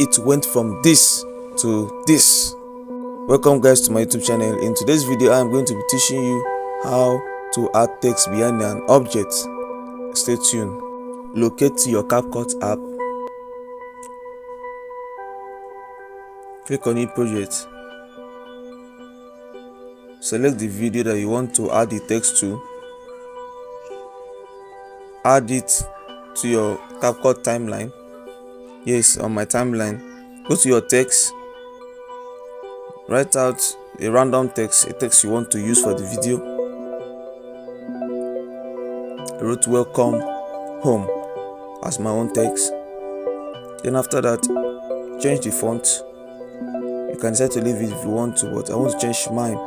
it went from this to this. Welcome guys to my YouTube channel. In today's video I am going to be teaching you how to add text behind an object. Stay tuned. Locate to your Capcut app, click on new project, select the video that you want to add the text to, add it to your Capcut timeline. Yes, on my timeline. Go to your text, write out a random text, a text you want to use for the video. I wrote welcome home as my own text. Then after that, change the font. You can decide to leave it if you want to, but I want to change mine.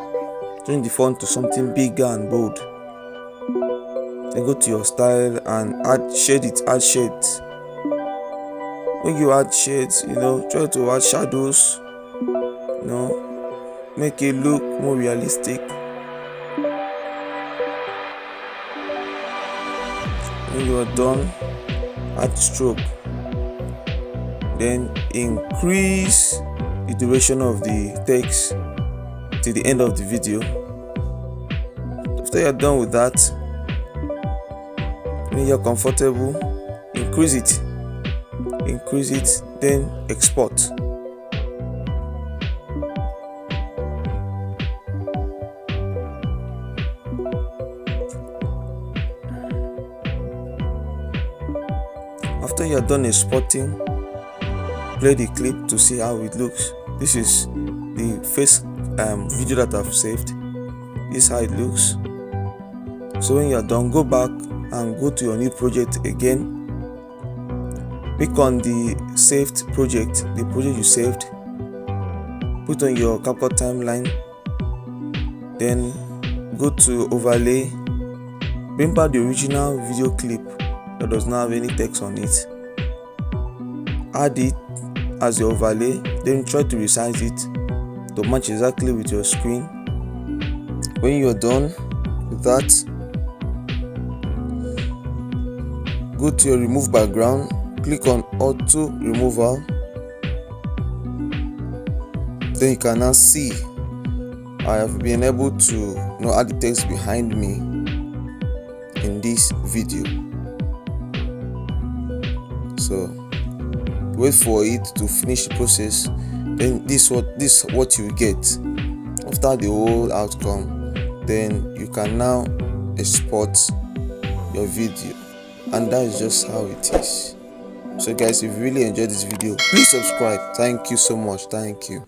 Change the font to something bigger and bold. Then go to your style and add shades. When you add shades, try to add shadows, make it look more realistic. When you are done, add stroke. Then increase the duration of the text to the end of the video. After you're done with that, when you're comfortable, increase it, then export. After you're done exporting, play the clip to see how it looks. This is the first video that I've saved. This is how it looks. So when you're done, go back and go to your new project again. Click on the saved project, the project you saved, put on your Capcut timeline, then go to overlay, bring back the original video clip that does not have any text on it, add it as your overlay, then try to resize it to match exactly with your screen. When you're done with that, go to your remove background, click on auto removal. Then you can now see I have been able to add the text behind me in this video. So wait for it to finish the process. Then this is what you get after the whole outcome. Then you can now export your video, and that is just how it is. So guys, if you really enjoyed this video, please subscribe. Thank you so much. Thank you.